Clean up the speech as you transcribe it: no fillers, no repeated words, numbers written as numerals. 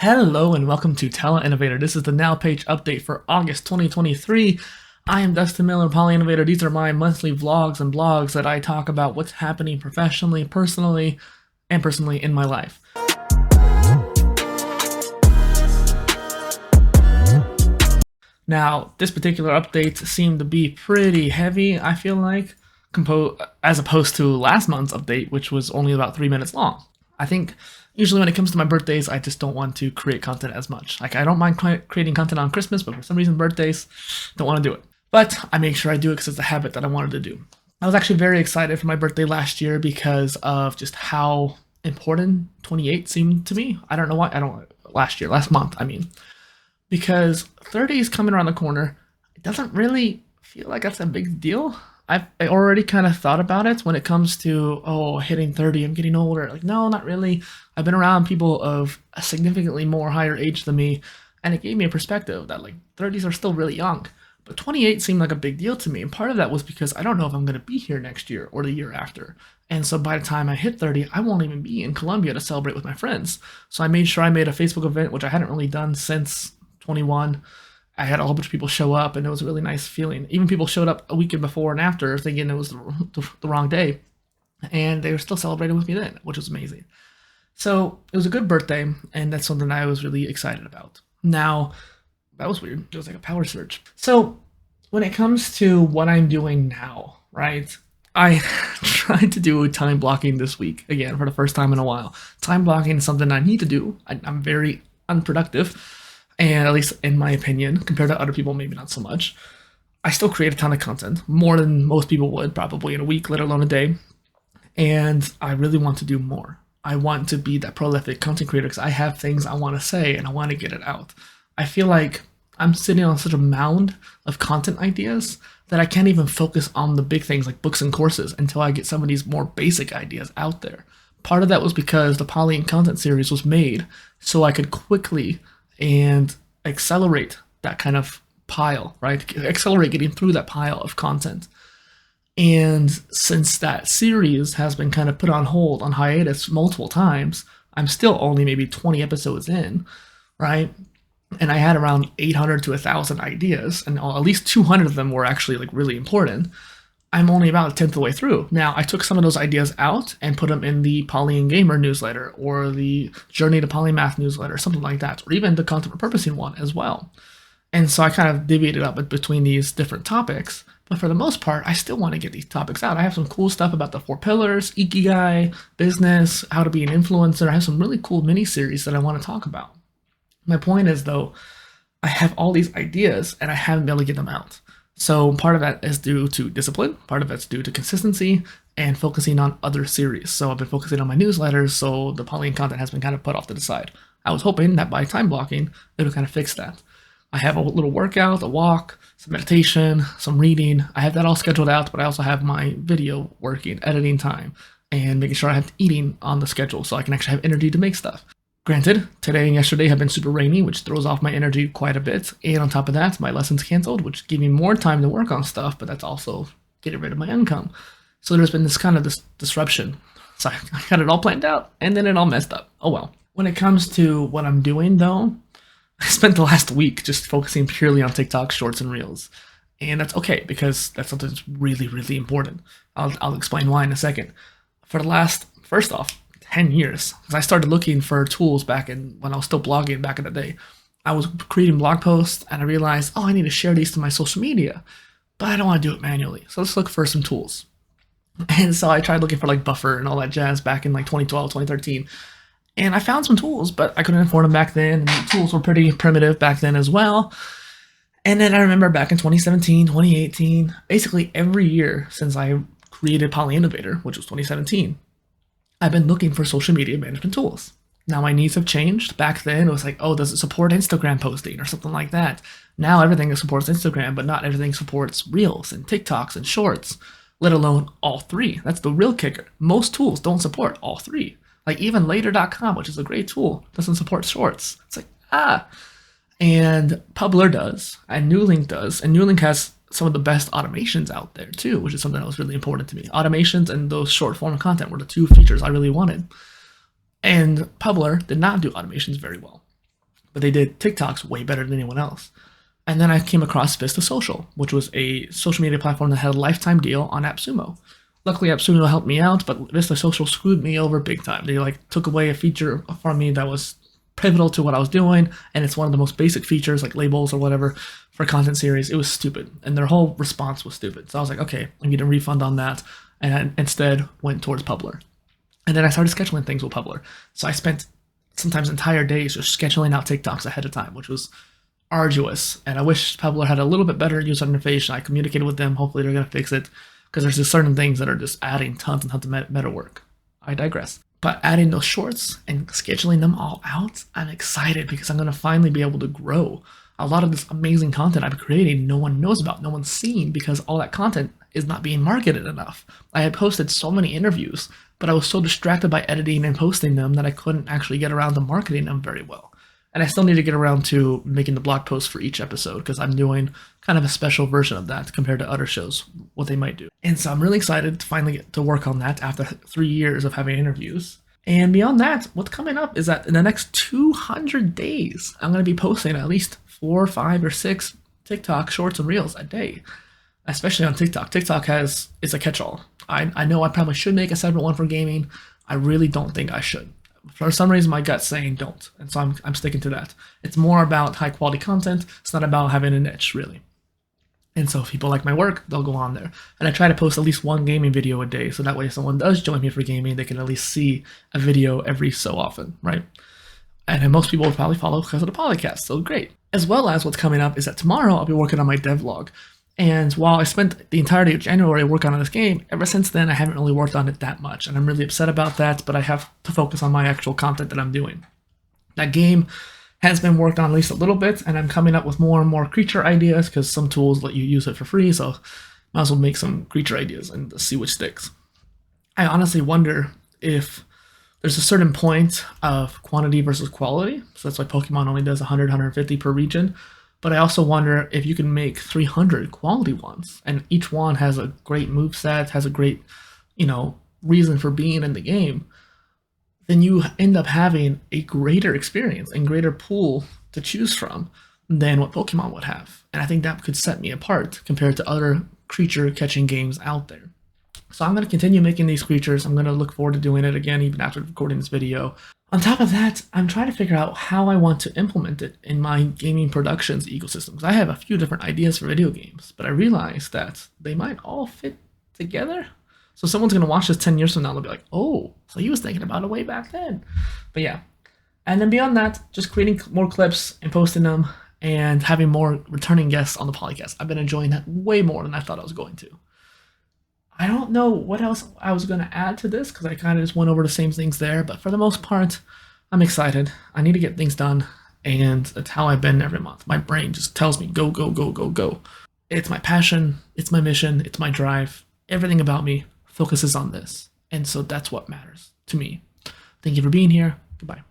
Hello and welcome to PolyInnovator. This is the Now page update for August 2023. I am Dustin Miller, PolyInnovator. These are my monthly vlogs and blogs that I talk about what's happening professionally, personally in my life. Now, this particular update seemed to be pretty heavy, I feel like, as opposed to last month's update, which was only about 3 minutes long. I think usually when it comes to my birthdays, I just don't want to create content as much. Like, I don't mind creating content on Christmas, but for some reason, birthdays, don't want to do it. But I make sure I do it because it's a habit that I wanted to do. I was actually very excited for my birthday last year because of just how important 28 seemed to me. I don't know why. Last month, I mean. Because 30 is coming around the corner. It doesn't really feel like that's a big deal. I already kind of thought about it when it comes to, hitting 30, I'm getting older. Like, no, not really. I've been around people of a significantly more higher age than me, and it gave me a perspective that, like, 30s are still really young. But 28 seemed like a big deal to me, and part of that was because I don't know if I'm going to be here next year or the year after. And so by the time I hit 30, I won't even be in Colombia to celebrate with my friends. So I made sure I made a Facebook event, which I hadn't really done since 21. I had a whole bunch of people show up, and it was a really nice feeling. Even people showed up a weekend before and after thinking it was the wrong day, and they were still celebrating with me then, which was amazing. So it was a good birthday, and that's something I was really excited about. Now, that was weird. It was like a power surge. So when it comes to what I'm doing now, right, I tried to do time blocking this week, again, for the first time in a while. Time blocking is something I need to do. I'm very unproductive. And at least in my opinion, compared to other people, maybe not so much. I still create a ton of content, more than most people would probably in a week, let alone a day. And I really want to do more. I want to be that prolific content creator because I have things I want to say and I want to get it out. I feel like I'm sitting on such a mound of content ideas that I can't even focus on the big things like books and courses until I get some of these more basic ideas out there. Part of that was because the Poly and Content series was made so I could quickly and accelerate that kind of pile, right? Accelerate getting through that pile of content. And since that series has been kind of put on hold, on hiatus multiple times, I'm still only maybe 20 episodes in, right? And I had around 800 to 1,000 ideas, and at least 200 of them were actually like really important. I'm only about a tenth of the way through. Now, I took some of those ideas out and put them in the Poly and Gamer newsletter or the Journey to Polymath newsletter, something like that, or even the Content Repurposing one as well. And so I kind of divvied it up between these different topics. But for the most part, I still want to get these topics out. I have some cool stuff about the 4 pillars, Ikigai, business, how to be an influencer. I have some really cool mini-series that I want to talk about. My point is, though, I have all these ideas and I haven't been able to get them out. So part of that is due to discipline, part of that's due to consistency, and focusing on other series. So I've been focusing on my newsletters, so the Poly and content has been kind of put off to the side. I was hoping that by time blocking, it'll kind of fix that. I have a little workout, a walk, some meditation, some reading. I have that all scheduled out, but I also have my video working, editing time, and making sure I have eating on the schedule so I can actually have energy to make stuff. Granted, today and yesterday have been super rainy, which throws off my energy quite a bit. And on top of that, my lessons canceled, which gave me more time to work on stuff, but that's also getting rid of my income. So there's been this kind of disruption. So I got it all planned out, and then it all messed up. Oh well. When it comes to what I'm doing, though, I spent the last week just focusing purely on TikTok shorts and reels. And that's okay, because that's something that's really, really important. I'll explain why in a second. For the last, first off, 10 years, because I started looking for tools back when I was still blogging back in the day. I was creating blog posts and I realized, I need to share these to my social media, but I don't want to do it manually. So let's look for some tools. And so I tried looking for like Buffer and all that jazz back in like 2012, 2013. And I found some tools, but I couldn't afford them back then. And the tools were pretty primitive back then as well. And then I remember back in 2017, 2018, basically every year since I created PolyInnovator, which was 2017, I've been looking for social media management tools. Now my needs have changed. Back then it was like, does it support Instagram posting or something like that? Now everything supports Instagram, but not everything supports Reels and TikToks and Shorts, let alone all three. That's the real kicker. Most tools don't support all three. Like even later.com, which is a great tool, doesn't support Shorts. It's like, And Publer does, and Nuelink does, and Nuelink has some of the best automations out there too, which is something that was really important to me. Automations and those short form content were the two features I really wanted. And Publer did not do automations very well. but they did TikToks way better than anyone else. And then I came across Vista Social, which was a social media platform that had a lifetime deal on AppSumo. Luckily, AppSumo helped me out, but Vista Social screwed me over big time. They like took away a feature from me that was pivotal to what I was doing, and it's one of the most basic features, like labels or whatever, for content series. It was stupid, and their whole response was stupid. So I was like, okay, I'm getting a refund on that, and I instead went towards Publer. And then I started scheduling things with Publer. So I spent sometimes entire days just scheduling out TikToks ahead of time, which was arduous. And I wish Publer had a little bit better user interface. I communicated with them. Hopefully they're going to fix it, because there's just certain things that are just adding tons and tons of meta work. I digress. But adding those shorts and scheduling them all out, I'm excited because I'm going to finally be able to grow. A lot of this amazing content I've created, no one knows about, no one's seen, because all that content is not being marketed enough. I had posted so many interviews, but I was so distracted by editing and posting them that I couldn't actually get around to marketing them very well. And I still need to get around to making the blog post for each episode, because I'm doing kind of a special version of that compared to other shows, what they might do. And so I'm really excited to finally get to work on that after 3 years of having interviews. And beyond that, what's coming up is that in the next 200 days, I'm going to be posting at least 4, 5, or 6 TikTok shorts and reels a day, especially on TikTok. TikTok is a catch-all. I know I probably should make a separate one for gaming. I really don't think I should. For some reason, my gut's saying don't, and so I'm sticking to that. It's more about high-quality content. It's not about having a niche, really. And so if people like my work, they'll go on there. And I try to post at least one gaming video a day, so that way if someone does join me for gaming, they can at least see a video every so often, right? And then most people will probably follow because of the podcast, so great. As well as what's coming up is that tomorrow I'll be working on my devlog. And while I spent the entirety of January working on this game, ever since then I haven't really worked on it that much. And I'm really upset about that, but I have to focus on my actual content that I'm doing. That game has been worked on at least a little bit, and I'm coming up with more and more creature ideas because some tools let you use it for free, so might as well make some creature ideas and see which sticks. I honestly wonder if there's a certain point of quantity versus quality, so that's why Pokemon only does 100, 150 per region. But I also wonder if you can make 300 quality ones, and each one has a great moveset, has a great, reason for being in the game, then you end up having a greater experience and greater pool to choose from than what Pokemon would have. And I think that could set me apart compared to other creature catching games out there. So I'm going to continue making these creatures. I'm going to look forward to doing it again, even after recording this video. On top of that, I'm trying to figure out how I want to implement it in my gaming productions ecosystem. Because I have a few different ideas for video games, but I realized that they might all fit together. So someone's going to watch this 10 years from now, they'll be like, oh, so he was thinking about it way back then. But yeah. And then beyond that, just creating more clips and posting them and having more returning guests on the podcast. I've been enjoying that way more than I thought I was going to. I don't know what else I was going to add to this because I kind of just went over the same things there. But for the most part, I'm excited. I need to get things done. And that's how I've been every month. My brain just tells me, go, go, go, go, go. It's my passion. It's my mission. It's my drive. Everything about me focuses on this. And so that's what matters to me. Thank you for being here. Goodbye.